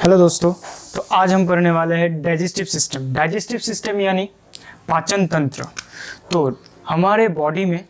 Hello दोस्तों, तो आज हम पढ़ने वाले हैं डाइजेस्टिव सिस्टम। डाइजेस्टिव सिस्टम यानी पाचन तंत्र। तो हमारे बॉडी में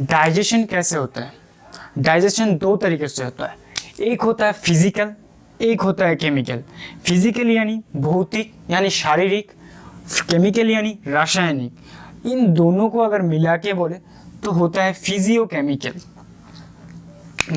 डाइजेशन कैसे होता है? डाइजेशन दो तरीके से होता है, एक होता है फिजिकल, एक होता है केमिकल। फिजिकल यानी भौतिक यानी शारीरिक, केमिकल यानी रासायनिक। इन दोनों को अगर मिला के बोले तो होता है फिजियोकेमिकल।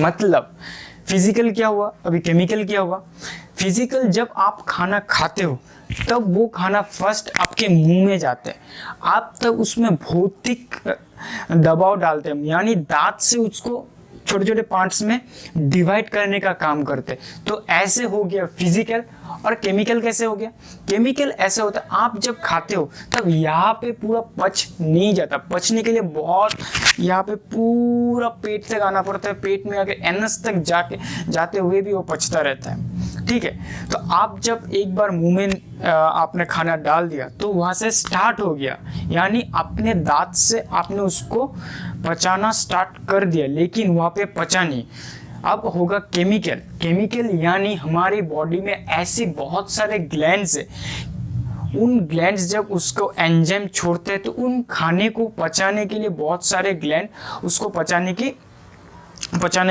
मतलब फिजिकल क्या हुआ, अभी केमिकल क्या हुआ। फिजिकल, जब आप खाना खाते हो तब वो खाना फर्स्ट आपके मुंह में जाता है, आप तब उसमें भौतिक दबाव डालते हैं, यानी दांत से उसको छोटे छोटे पार्ट्स में डिवाइड करने का काम करते हैं। तो ऐसे हो गया फिजिकल। और केमिकल कैसे हो गया? केमिकल ऐसे होता है, आप जब खाते हो तब यहाँ पे पूरा पच नहीं जाता, पचने के लिए बहुत यहाँ पे पूरा पेट तक आना पड़ता है, पेट में आके एनस तक जाते हुए भी वो पचता रहता है। ठीक है, तो आप जब एक बार मुंह में आपने खाना डाल दिया तो वहां से स्टार्ट हो गया, यानी अपने दांत से आपने उसको पचाना स्टार्ट कर दिया, लेकिन वहां पे पचा नहीं। अब होगा केमिकल। केमिकल यानी हमारी बॉडी में ऐसे बहुत सारे ग्लैंड्स है, उन ग्लैंड्स जब उसको एंजाइम छोड़ते हैं तो उन खाने को पचाने के लिए बहुत सारे ग्लैंड उसको पचाने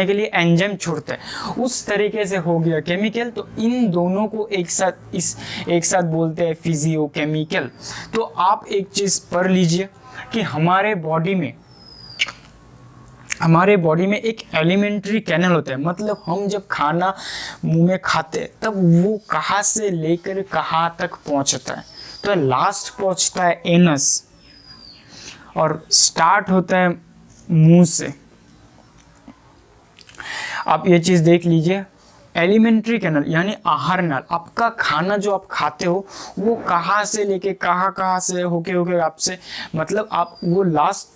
के लिए एंजाइम छोड़ते हैं। उस तरीके से हो गया केमिकल। तो इन दोनों को एक साथ बोलते हैं फिजियोकेमिकल। तो आप एक चीज पढ़ लीजिए कि हमारे बॉडी में एक एलिमेंट्री कैनल होता है। मतलब हम जब खाना मुंह में खाते हैं तब वो कहाँ से लेकर कहाँ तक पहुंचता है। तो लास्ट पहुंचता है एनस और स्टार्ट होता है मुंह से। आप ये चीज देख लीजिए, एलिमेंट्री कैनल यानी आहार नाल। आपका खाना जो आप खाते हो वो कहाँ से लेके कहाँ से होके आपसे, मतलब आप वो लास्ट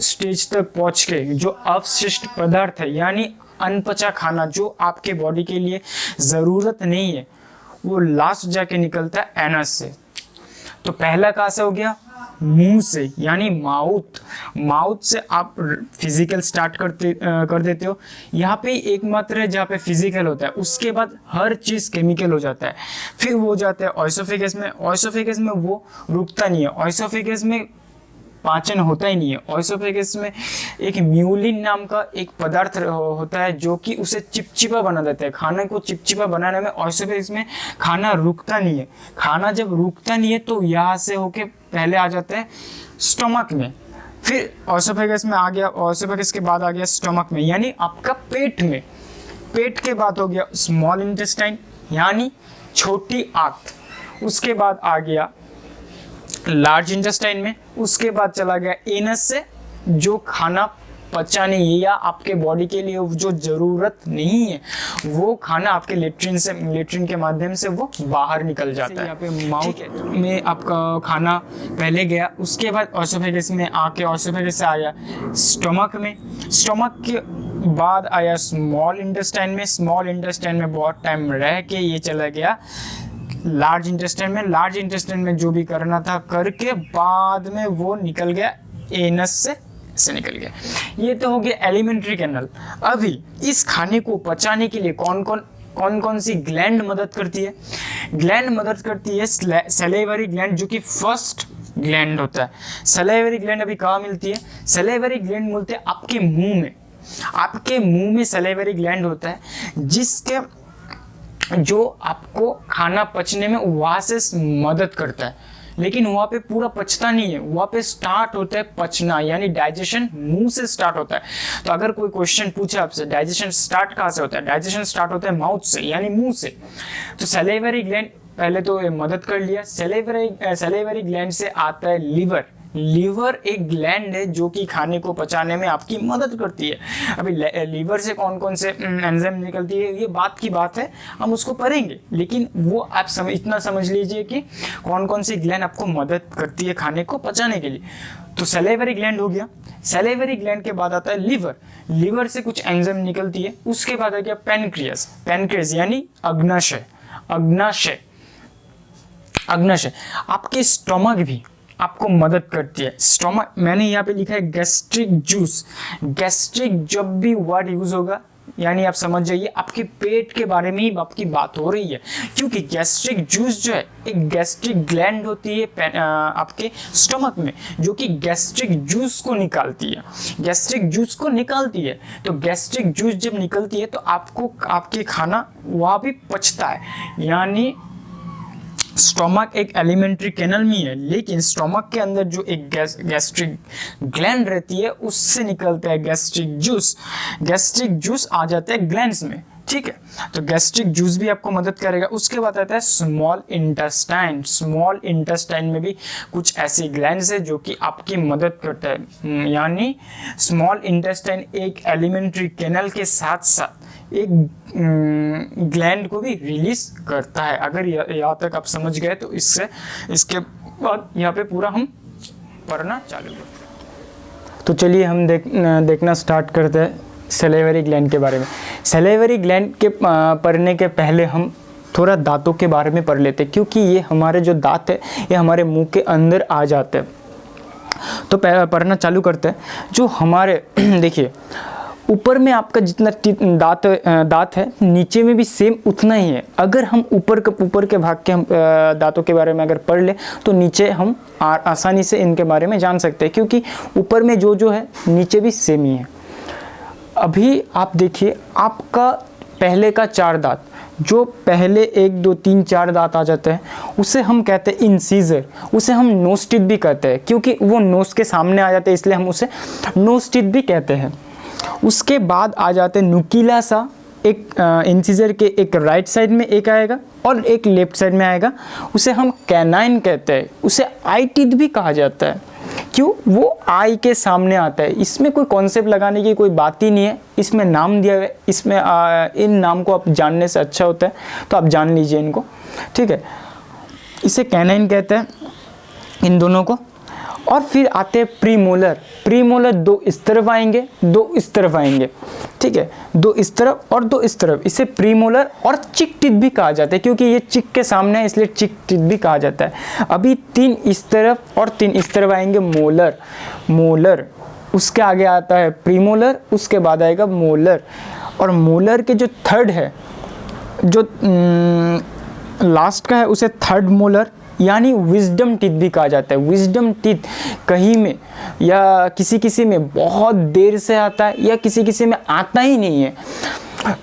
स्टेज तक पहुंच के जो अवशिष्ट पदार्थ है यानी अनपचा खाना जो आपके बॉडी के लिए ज़रूरत नहीं है, वो लास्ट जाके निकलता है एनस से। तो पहला कहाँ से हो गया? मुंह से, यानी माउथ से आप फिजिकल स्टार्ट कर देते हो। यहाँ पे एकमात्र है जहाँ पे फिजिकल होता है, उसके बाद हर चीज़ केमिकल हो जाता है। फिर वो जाता है ऑइसोफेगस में। ऑइसोफेगस में वो रुकता नहीं है, ऑइसोफेगस में पाचन होता ही नहीं है। ऑइसोफेगस में एक म्यूलिन नाम का एक पदार्थ होता है जो कि उसे चिपचिपा बना देता है। खाने को चिपचिपा बनाने में ऑइसोफेगस में खाना रुकता नहीं है। खाना जब रुकता नहीं है तो यहाँ से होके पहले आ जाता है स्टमक में, फिर ऑइसोफेगस में आ गया, ऑइसोफेगस के बाद आ गया स्टमक में यानी आपका पेट में। पेट के बाद हो गया स्मॉल इंटेस्टाइन यानी छोटी आंत, उसके बाद आ गया लार्ज इंटेस्टाइन में, उसके बाद चला गया एनस से जो खाना पचा नहीं है या आपके बॉडी के लिए जो जरूरत नहीं है वो खाना आपके लेट्रिन के माध्यम से वो बाहर निकल जाता है। यहाँ पे माउथ में आपका खाना पहले गया, उसके बाद ऑइसोफेगस में आके ऑइसोफेगस से आया स्टमक में, स्टमक के बाद आया स्मॉल इंटेस्टाइन में, स्मॉल इंटेस्टाइन में बहुत टाइम रह के ये चला गया लार्ज इंटेस्टाइन में। लार्ज इंटेस्टाइन में जो भी करना था करके बाद में वो निकल गया एनस से निकल गया। ये तो हो गया एलिमेंट्री कैनल। अभी इस खाने को पचाने के लिए कौन सी ग्लैंड मदद करती है? ग्लैंड मदद करती है सैलिवरी ग्लैंड, जो कि फर्स्ट ग्लैंड होता है। सैलिवरी ग्लैंड अभी कहाँ मिलती है? सैलिवरी ग्लैंड मिलते हैं आपके मुंह में। आपके मुंह में सैलिवरी ग्लैंड होता है जिसके जो आपको खाना पचने में वहाँ से मदद करता है, लेकिन वहाँ पे पूरा पचता नहीं है, वहाँ पे स्टार्ट होता है पचना, यानी डाइजेशन मुंह से स्टार्ट होता है। तो अगर कोई क्वेश्चन पूछे आपसे डाइजेशन स्टार्ट कहाँ से होता है, डाइजेशन स्टार्ट होता है माउथ से यानी मुंह से। तो सैलिवरी ग्लैंड पहले तो ये मदद कर लिया। सैलिवरी ग्लैंड से आता है लिवर। लीवर एक ग्लैंड है जो कि खाने को पचाने में आपकी मदद करती है। अभी लीवर से कौन से एंजाइम निकलती है ये बात की बात है, हम उसको पढ़ेंगे, लेकिन वो आप इतना समझ लीजिए कि कौन सी ग्लैंड आपको मदद करती है खाने को पचाने के लिए। तो सैलिवरी ग्लैंड हो गया। सैलिवरी ग्लैंड के बाद आता है लिवर। लिवर से कुछ एंजाइम निकलती है। उसके बाद आ गया पैनक्रियास यानी अग्नाशय। आपके स्टमक भी आपको मदद करती है। स्टमक मैंने यहाँ पे लिखा है गैस्ट्रिक जूस। गैस्ट्रिक जब भी वर्ड यूज होगा यानी आप समझ जाइए आपके पेट के बारे में ही आपकी बात हो रही है, क्योंकि गैस्ट्रिक जूस जो है एक गैस्ट्रिक ग्लैंड होती है आपके स्टमक में, जो कि गैस्ट्रिक जूस को निकालती है, गैस्ट्रिक जूस को निकालती है। तो गैस्ट्रिक जूस जब निकलती है तो आपको आपके खाना वहाँ भी पचता है, यानी स्टोमक एक एलिमेंट्री कैनल में है, लेकिन स्टोमक के अंदर जो एक गैस्ट्रिक ग्लैंड रहती है उससे निकलता है गैस्ट्रिक जूस। गैस्ट्रिक जूस आ जाता है ग्लैंड्स में, ठीक है। तो गैस्ट्रिक जूस भी आपको मदद करेगा। उसके बाद आता है स्मॉल इंटेस्टाइन। स्मॉल इंटेस्टाइन में भी कुछ ऐसे ग्लैंड्स है जो कि आपकी मदद करता है, यानी स्मॉल इंटेस्टाइन एक एलिमेंट्री कैनल के साथ साथ एक ग्लैंड को भी रिलीज करता है। अगर यहाँ तक आप समझ गए तो इसके बाद यहाँ पे पूरा हम पढ़ना चालू करते। तो चलिए हम देखना स्टार्ट करते हैं सैलिवरी ग्लैंड के बारे में। सैलिवरी ग्लैंड के पढ़ने के पहले हम थोड़ा दांतों के बारे में पढ़ लेते हैं, क्योंकि ये हमारे जो दांत है ये हमारे मुंह के अंदर आ जाते हैं। तो पढ़ना चालू करते हैं। जो हमारे देखिए ऊपर में आपका जितना दांत है नीचे में भी सेम उतना ही है। अगर हम ऊपर के भाग के हम दांतों के बारे में अगर पढ़ ले तो नीचे हम आसानी से इनके बारे में जान सकते हैं, क्योंकि ऊपर में जो है नीचे भी सेम ही है। अभी आप देखिए आपका पहले का 4 दांत, जो पहले 1 2 3 4 दांत आ जाते हैं उसे हम कहते हैं इंसीजर। उसे हम नोज टीथ भी कहते हैं, क्योंकि वो नोज के सामने आ जाते हैं इसलिए हम उसे नोज टीथ भी कहते हैं। उसके बाद आ जाते हैं नुकीला सा, एक इंसीजर के एक राइट साइड में एक आएगा और एक लेफ्ट साइड में आएगा, उसे हम कैनाइन कहते हैं। उसे आई टीथ भी कहा जाता है, क्यों? वो आई के सामने आता है। इसमें कोई कॉन्सेप्ट लगाने की कोई बात ही नहीं है, इसमें नाम दिया हुआ है। इसमें इन नाम को आप जानने से अच्छा होता है, तो आप जान लीजिए इनको, ठीक है। इसे कैनाइन कहते हैं इन दोनों को। और फिर आते हैं प्रीमोलर। प्रीमोलर 2 इस तरफ आएंगे, 2 इस तरफ आएंगे, ठीक है, 2 इस तरफ और 2 इस तरफ। इसे प्रीमोलर और चिक टीथ भी कहा जाता है, क्योंकि ये चिक के सामने है इसलिए चिक टीथ भी कहा जाता है। अभी 3 इस तरफ और 3 इस तरफ आएंगे मोलर। मोलर उसके आगे आता है प्रीमोलर, उसके बाद आएगा मोलर। और मोलर के जो थर्ड है, जो लास्ट का है, उसे थर्ड मोलर यानी विजडम टीथ भी कहा जाता है। विजडम टीथ कहीं में या किसी में बहुत देर से आता है या किसी में आता ही नहीं है।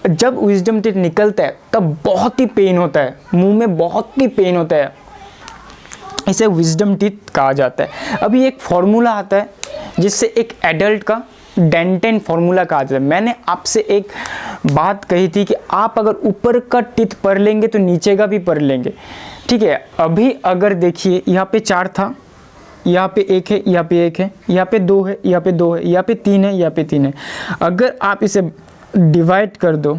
जब विजडम टीथ निकलता है तब बहुत ही पेन होता है, मुंह में बहुत ही पेन होता है, इसे विजडम टीथ कहा जाता है। अभी एक फॉर्मूला आता है जिससे एक एडल्ट का डेंटेन फॉर्मूला कहा जाता है। मैंने आपसे एक बात कही थी कि आप अगर ऊपर का टीथ पढ़ लेंगे तो नीचे का भी पढ़ लेंगे, ठीक है। अभी अगर देखिए यहाँ पे 4 था, यहाँ पे 1 है, यहाँ पे 1 है, यहाँ पे 2 है, यहाँ पे 2 है, यहाँ पे 3 है, यहाँ पे 3 है। अगर आप इसे डिवाइड कर दो,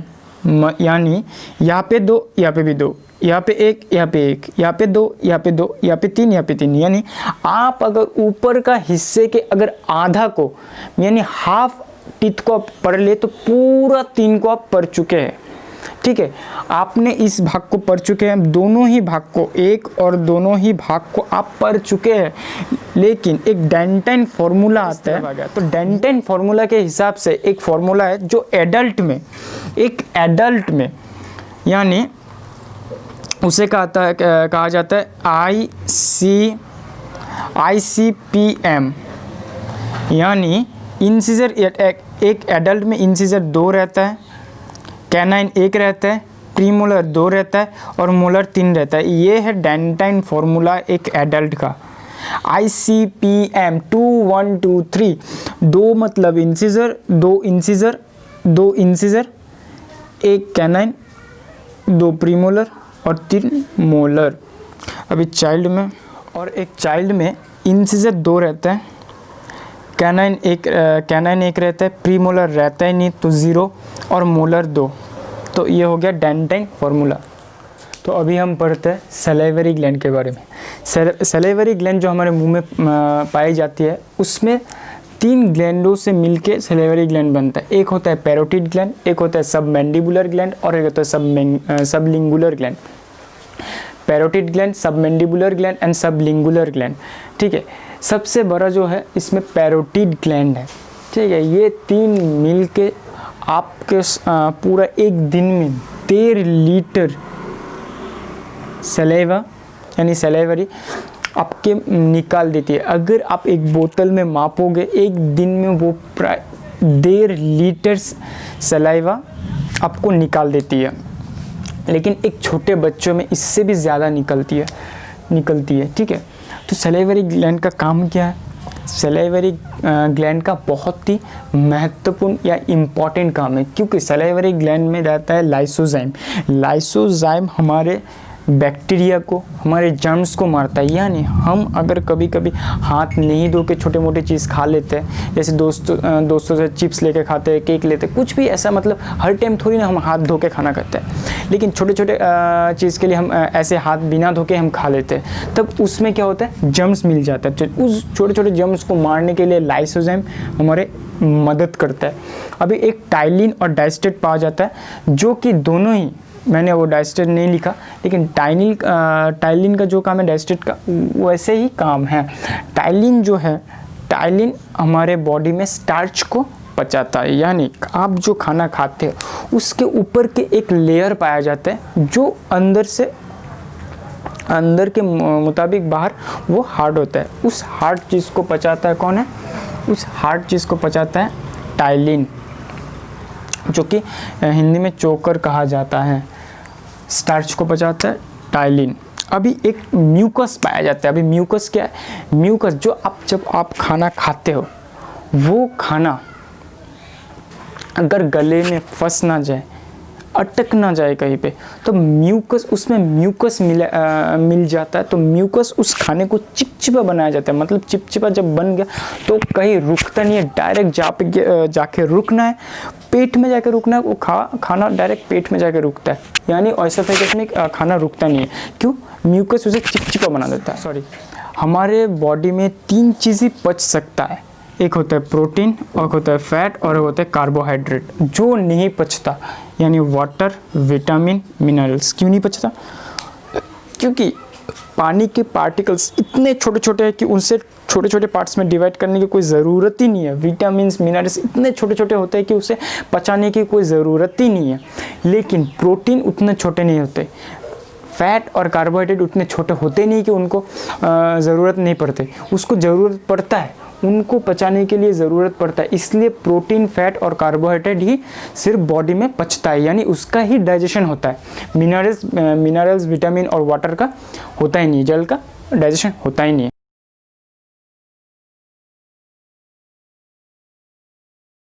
यानी यहाँ पे 2, यहाँ पे भी 2, यहाँ पे 1, यहाँ पे 1, यहाँ पे 2, यहाँ पे 2, यहाँ पे 3, यहाँ पे 3, यानी आप अगर ऊपर का हिस्से के अगर आधा को यानी हाफ टीथ को आप पढ़ ले तो पूरा 3 को आप पढ़ चुके हैं, ठीक है। आपने इस भाग को पढ़ चुके हैं, दोनों ही भाग को, एक और दोनों ही भाग को आप पढ़ चुके हैं। लेकिन एक डेंटेन फॉर्मूला आता है, तो डेंटेन फॉर्मूला के हिसाब से एक फॉर्मूला है जो एडल्ट में यानी उसे कहा जाता है ICPM, यानी इंसिजर। एक एडल्ट में इंसिजर 2 रहता है, कैनाइन 1 रहता है, प्रीमोलर 2 रहता है और मोलर 3 रहता है। ये है डेंटाइन फॉर्मूला एक एडल्ट का। ICPM 2 1 2 3, 2 मतलब incisor, 2 incisor, 2 incisor, 1 canine, 2 premolar और 3 मोलर। अभी चाइल्ड में इंसिजर 2 रहता है, कैनाइन एक रहता है, प्रीमोलर रहता ही नहीं तो 0 और मोलर 2। तो ये हो गया डेंटाइन फॉर्मूला। तो अभी हम पढ़ते हैं सैलिवरी ग्लैंड के बारे में। सैलिवरी ग्लैंड जो हमारे मुंह में पाई जाती है उसमें 3 ग्लैंडों से मिलके सैलिवरी ग्लैंड बनता है। एक होता है पैरोटिड ग्लैंड, एक होता है सबमैंडिबुलर ग्लैंड और एक होता है sublingual gland. Parotid gland, submandibular gland and sublingual gland, ठीक है। सबसे बड़ा जो है इसमें पैरोटिड ग्लैंड है, ठीक है। ये 3 मिलके आपके पूरा एक दिन में 1.5 लीटर सलेवा यानी सलेवरी आपके निकाल देती है। अगर आप एक बोतल में मापोगे एक दिन में वो प्राय 1.5 लीटर सलाइवा आपको निकाल देती है, लेकिन एक छोटे बच्चों में इससे भी ज़्यादा निकलती है। ठीक है, तो सलाइवरी ग्लैंड का काम क्या है? सलाइवरी ग्लैंड का बहुत ही महत्वपूर्ण या इम्पॉर्टेंट काम है, क्योंकि सलाइवरी ग्लैंड में रहता है लाइसोजाइम। लाइसोजाइम हमारे बैक्टीरिया को, हमारे जर्म्स को मारता है। यानी हम अगर कभी कभी हाथ नहीं धो के छोटे मोटे चीज़ खा लेते हैं, जैसे दोस्तों से चिप्स लेके खाते हैं, केक लेते हैं, कुछ भी ऐसा, मतलब हर टाइम थोड़ी ना हम हाथ धो के खाना खाते हैं, लेकिन छोटे छोटे चीज़ के लिए हम ऐसे हाथ बिना धो के हम खा लेते हैं, तब उसमें क्या होता है, जर्म्स मिल जाता है। उस छोटे छोटे जर्म्स को मारने के लिए लाइसोजाइम हमारे मदद करता है। अभी एक टाइलिन और डाइस्टेट पाया जाता है, जो कि दोनों ही, मैंने वो डाइस्टेट नहीं लिखा, लेकिन टाइलिन का जो काम है डाइस्टेट का वैसे ही काम है। टाइलिन जो है, टाइलिन हमारे बॉडी में स्टार्च को पचाता है। यानी आप जो खाना खाते हो उसके ऊपर के एक लेयर पाया जाता है जो अंदर के मुताबिक बाहर वो हार्ड होता है। उस हार्ड चीज़ को पचाता है कौन है? उस हार्ड चीज़ को पचाता है टाइलिन, जो कि हिंदी में चोकर कहा जाता है। स्टार्च को पचाता है टाइलिन। अभी एक म्यूकस पाया जाता है। अभी म्यूकस क्या है? म्यूकस जो जब आप खाना खाते हो, वो खाना अगर गले में फंस ना जाए, अटक ना जाए कहीं पे, तो म्यूकस, उसमें म्यूकस मिल जाता है। तो म्यूकस उस खाने को चिपचिपा बनाया जाता है। मतलब चिपचिपा जब बन गया तो कहीं रुकता नहीं है, डायरेक्ट जाके रुकना है, पेट में जाके रुकना है। वो खाना डायरेक्ट पेट में जाके रुकता है, यानी ऐसा तरीके में खाना रुकता नहीं है। क्यों? म्यूकस उसे चिपचिपा बना देता है। हमारे बॉडी में 3 चीज़ें पच सकता है। एक होता है प्रोटीन, और होता है फैट, और होता है कार्बोहाइड्रेट। जो नहीं पचता यानी वाटर, विटामिन, मिनरल्स। क्यों नहीं पचता? क्योंकि पानी के पार्टिकल्स इतने छोटे छोटे हैं कि उनसे छोटे छोटे पार्ट्स में डिवाइड करने की कोई ज़रूरत ही नहीं है। विटामिन, मिनरल्स इतने छोटे छोटे होते हैं कि उसे पचाने की कोई ज़रूरत ही नहीं है। लेकिन प्रोटीन उतने छोटे नहीं होते, फैट और कार्बोहाइड्रेट उतने छोटे होते नहीं कि उनको ज़रूरत नहीं पड़ते। उसको ज़रूरत पड़ता है, उनको पचाने के लिए ज़रूरत पड़ता है। इसलिए प्रोटीन, फैट और कार्बोहाइड्रेट ही सिर्फ बॉडी में पचता है, यानी उसका ही डाइजेशन होता है। मिनरल्स, विटामिन और वाटर का होता ही नहीं, जल का डाइजेशन होता ही नहीं है।